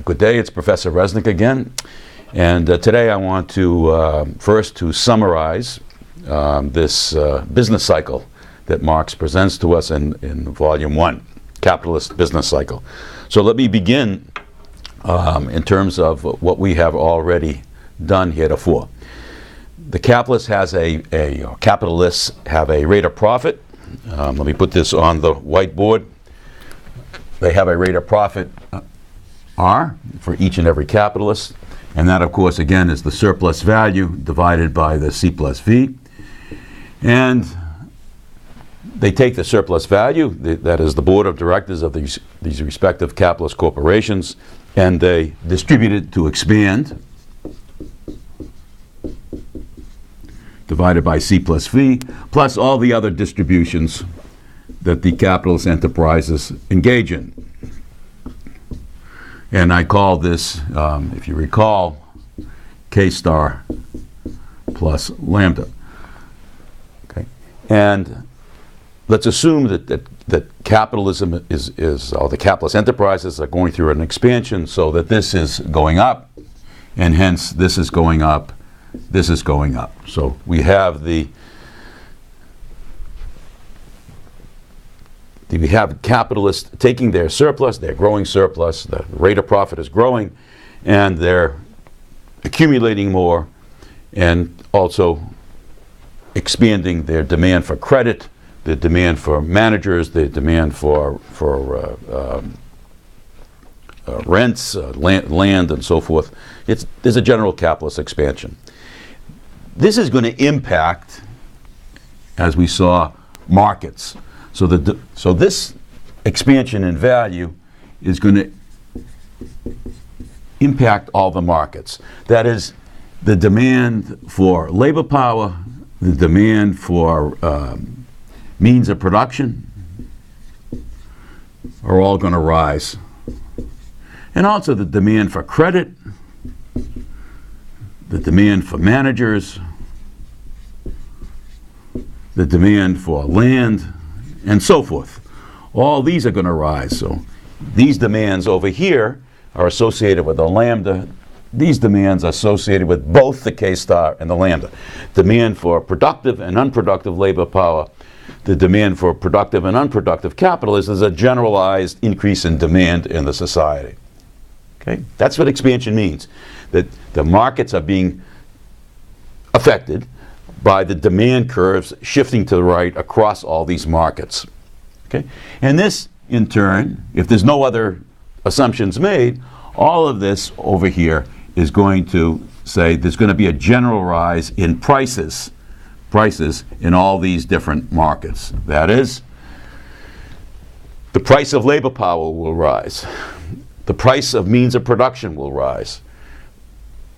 Good day, it's Professor Resnick again, and today I want to first to summarize this business cycle that Marx presents to us in Volume 1, Capitalist Business Cycle. So let me begin in terms of what we have already done heretofore. The capitalists have a rate of profit. Let me put this on the whiteboard. They have a rate of profit R for each and every capitalist, and that of course again is the surplus value divided by the C plus V. And they take the surplus value, that is the board of directors of these respective capitalist corporations, and they distribute it to expand, divided by C plus V, plus all the other distributions that the capitalist enterprises engage in. And I call this, if you recall, K star plus lambda. Okay, and let's assume that capitalism is or the capitalist enterprises are going through an expansion, so that this is going up, and hence this is going up, this is going up. So we have we have capitalists taking their surplus, their growing surplus, the rate of profit is growing, and they're accumulating more and also expanding their demand for credit, the demand for managers, the demand for rents, land, and so forth. There's a general capitalist expansion. This is going to impact, as we saw, markets. So this expansion in value is going to impact all the markets. That is, the demand for labor power, the demand for means of production are all going to rise. And also the demand for credit, the demand for managers, the demand for land, and so forth. All these are going to rise. So these demands over here are associated with the lambda. These demands are associated with both the K star and the lambda. Demand for productive and unproductive labor power, the demand for productive and unproductive capital is a generalized increase in demand in the society. Okay? That's what expansion means, that the markets are being affected by the demand curves shifting to the right across all these markets. Okay? And this, in turn, if there's no other assumptions made, all of this over here is going to say there's going to be a general rise in prices in all these different markets. That is, the price of labor power will rise. The price of means of production will rise.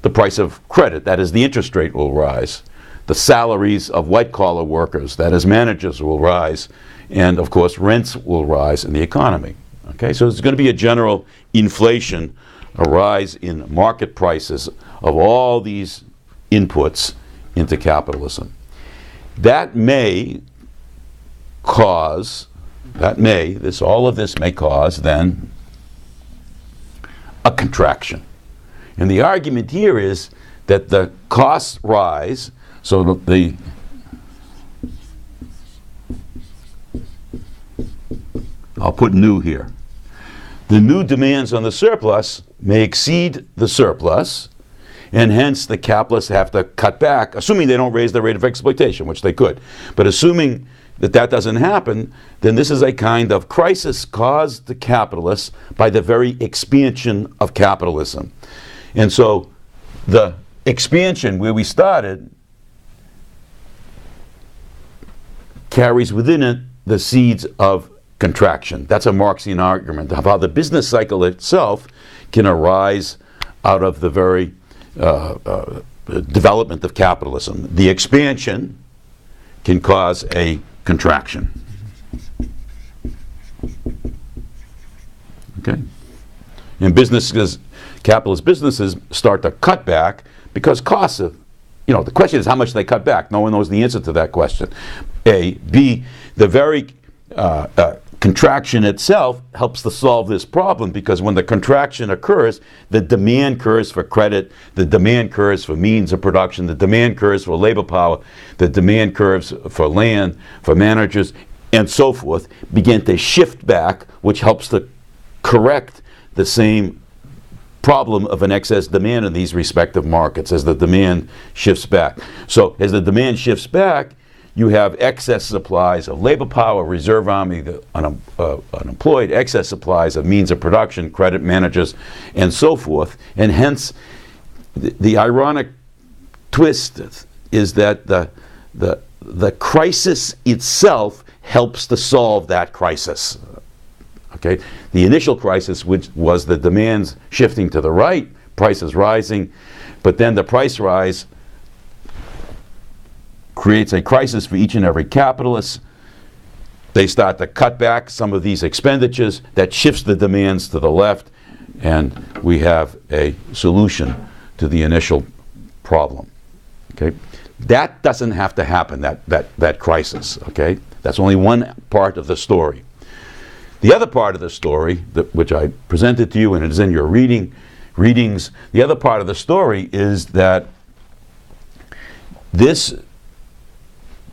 The price of credit, that is the interest rate, will rise. The salaries of white-collar workers, that is managers, will rise. And of course, rents will rise in the economy. Okay, so there's going to be a general inflation, a rise in market prices of all these inputs into capitalism. That may cause, all of this may cause then a contraction. And the argument here is that the costs rise, so I'll put new here. The new demands on the surplus may exceed the surplus, and hence the capitalists have to cut back, assuming they don't raise the rate of exploitation, which they could. But assuming that doesn't happen, then this is a kind of crisis caused to capitalists by the very expansion of capitalism. And so the expansion where we started carries within it the seeds of contraction. That's a Marxian argument of how the business cycle itself can arise out of the very development of capitalism. The expansion can cause a contraction. Okay? And capitalist businesses start to cut back because costs of, the question is how much they cut back. No one knows the answer to that question. A. B, the very contraction itself helps to solve this problem, because when the contraction occurs, the demand curves for credit, the demand curves for means of production, the demand curves for labor power, the demand curves for land, for managers, and so forth, begin to shift back, which helps to correct the same problem of an excess demand in these respective markets as the demand shifts back. So as the demand shifts back, you have excess supplies of labor power, reserve army, the unemployed, excess supplies of means of production, credit managers, and so forth. And hence, the ironic twist is that the crisis itself helps to solve that crisis. Okay, the initial crisis, which was the demands shifting to the right, prices rising, but then the price rise creates a crisis for each and every capitalist. They start to cut back some of these expenditures. That shifts the demands to the left, and we have a solution to the initial problem. Okay, that doesn't have to happen, that crisis. Okay, that's only one part of the story. The other part of the story, which I presented to you and it is in your readings, the other part of the story is that this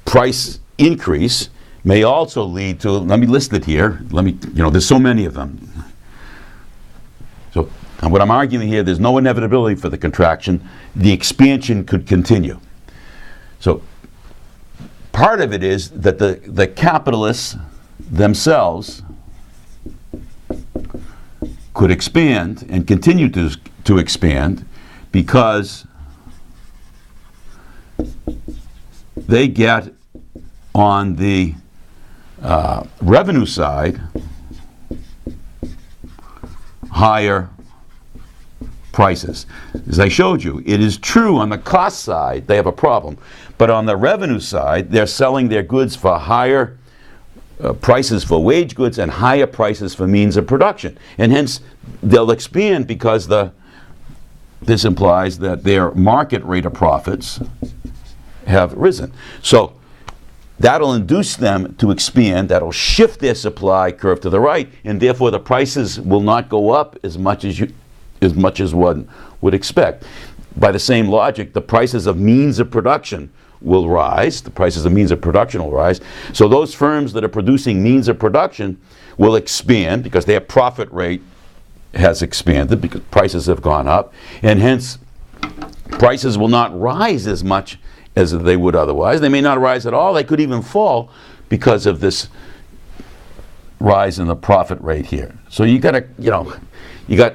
price increase may also lead to, let me list it here, there's so many of them. So what I'm arguing here, there's no inevitability for the contraction. The expansion could continue. So part of it is that the capitalists themselves could expand and continue to expand because they get on the revenue side higher prices. As I showed you, it is true on the cost side they have a problem, but on the revenue side they're selling their goods for higher prices for wage goods and higher prices for means of production, and hence they'll expand because this implies that their market rate of profits have risen. So that'll induce them to expand, that'll shift their supply curve to the right, and therefore the prices will not go up as much as one would expect. By the same logic, the prices of means of production will rise, the prices of means of production will rise. So those firms that are producing means of production will expand because their profit rate has expanded because prices have gone up, and hence prices will not rise as much as they would otherwise. They may not rise at all, they could even fall because of this rise in the profit rate here. So you got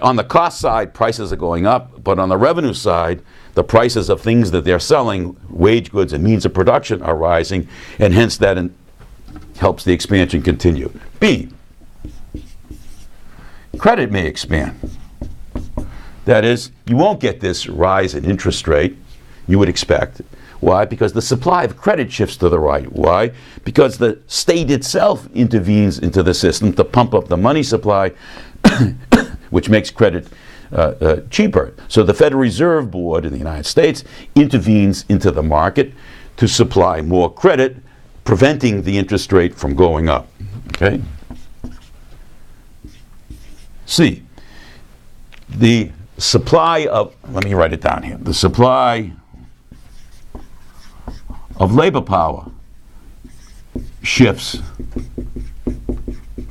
on the cost side, prices are going up, but on the revenue side, the prices of things that they're selling, wage goods and means of production, are rising, and hence that helps the expansion continue. B, credit may expand. That is, you won't get this rise in interest rate you would expect. Why? Because the supply of credit shifts to the right. Why? Because the state itself intervenes into the system to pump up the money supply, which makes credit cheaper. So the Federal Reserve Board in the United States intervenes into the market to supply more credit, preventing the interest rate from going up. Okay? C, the supply of, let me write it down here, the supply of labor power shifts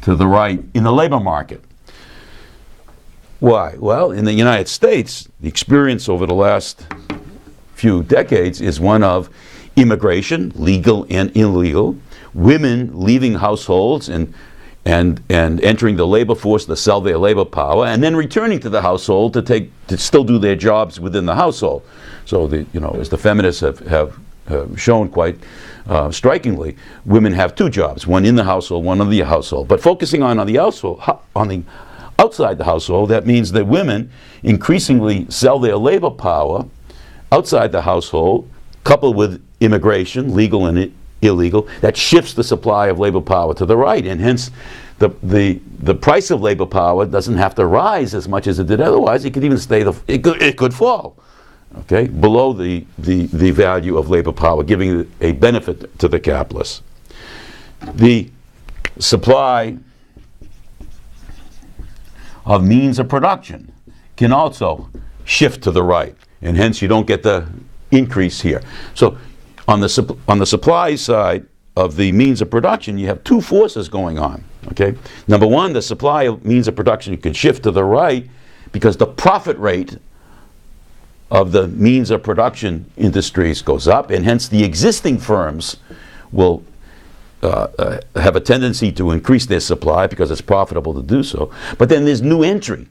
to the right in the labor market. Why? Well, in the United States, the experience over the last few decades is one of immigration, legal and illegal, women leaving households and entering the labor force to sell their labor power, and then returning to the household to still do their jobs within the household. So, as the feminists have shown quite strikingly, women have two jobs: one in the household, one on the household. But focusing on the household, on the outside the household, that means that women increasingly sell their labor power outside the household, coupled with immigration, legal and illegal, that shifts the supply of labor power to the right, and hence the price of labor power doesn't have to rise as much as it did otherwise. It could even it could fall, okay, below the value of labor power, giving a benefit to the capitalists. The supply of means of production can also shift to the right, and hence you don't get the increase here. So on the supply side of the means of production, you have two forces going on. Okay, number one, the supply of means of production can shift to the right because the profit rate of the means of production industries goes up, and hence the existing firms will have a tendency to increase their supply because it's profitable to do so. But then there's new entry.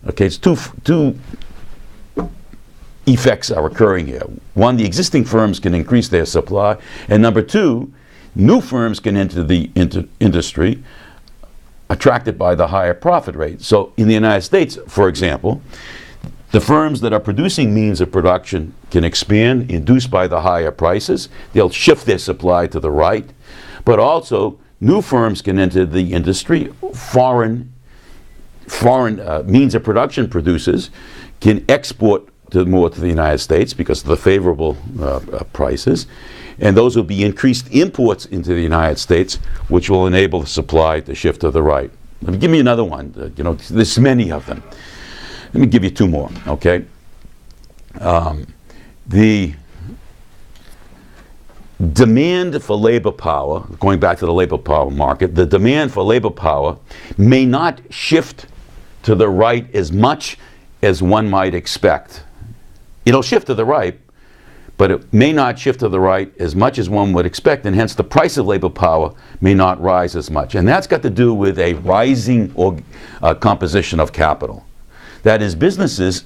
Okay, it's two effects are occurring here. One, the existing firms can increase their supply, and number two, new firms can enter the industry attracted by the higher profit rate. So in the United States, for example, the firms that are producing means of production can expand, induced by the higher prices. They'll shift their supply to the right. But also, new firms can enter the industry. Foreign means of production producers can export more to the United States because of the favorable prices. And those will be increased imports into the United States, which will enable the supply to shift to the right. Let me give me another one. There's many of them. Let me give you two more, okay? The demand for labor power, going back to the labor power market, the demand for labor power may not shift to the right as much as one might expect. It'll shift to the right, but it may not shift to the right as much as one would expect, and hence the price of labor power may not rise as much. And that's got to do with a rising composition of capital. That is, businesses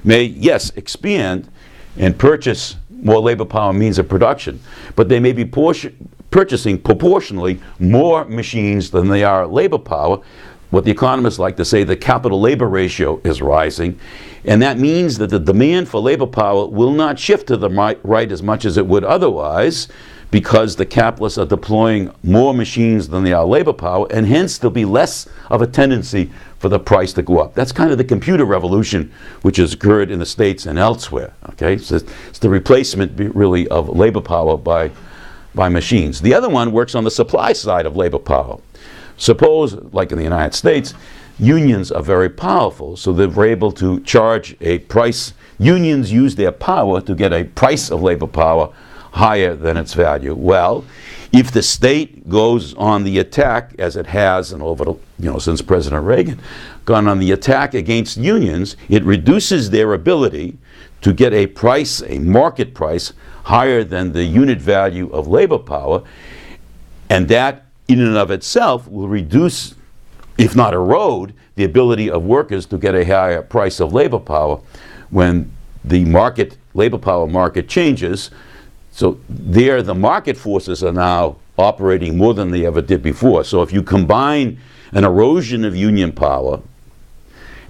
may, yes, expand and purchase more labor power means of production, but they may be purchasing proportionally more machines than they are labor power. What the economists like to say, the capital labor ratio is rising, and that means that the demand for labor power will not shift to the right as much as it would otherwise, because the capitalists are deploying more machines than they are labor power, and hence there'll be less of a tendency for the price to go up. That's kind of the computer revolution which has occurred in the States and elsewhere. Okay, so it's the replacement really of labor power by machines. The other one works on the supply side of labor power. Suppose, like in the United States, unions are very powerful, so they're able to charge a price. Unions use their power to get a price of labor power higher than its value. Well, if the state goes on the attack, as it has, and over since President Reagan, gone on the attack against unions, it reduces their ability to get a price, a market price, higher than the unit value of labor power, and that in and of itself will reduce, if not erode, the ability of workers to get a higher price of labor power when the labor power market changes. So there, the market forces are now operating more than they ever did before. So if you combine an erosion of union power,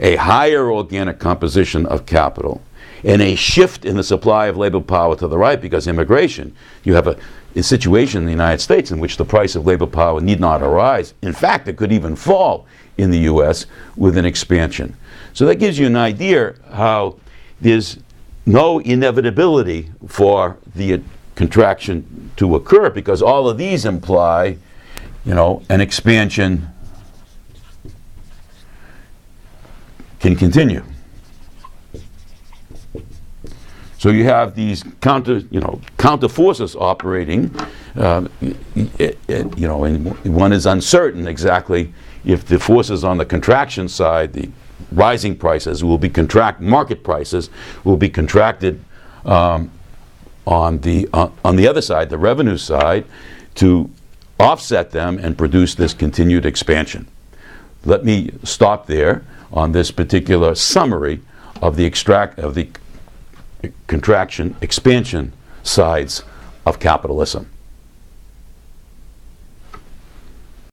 a higher organic composition of capital, and a shift in the supply of labor power to the right because immigration, you have a situation in the United States in which the price of labor power need not arise. In fact, it could even fall in the U.S. with an expansion. So that gives you an idea how there's no inevitability for the contraction to occur, because all of these imply, an expansion can continue. So you have these counter forces operating, and one is uncertain exactly if the forces on the contraction side, the rising prices market prices will be contracted on the other side, the revenue side, to offset them and produce this continued expansion. Let me stop there on this particular summary of the contraction, expansion sides of capitalism.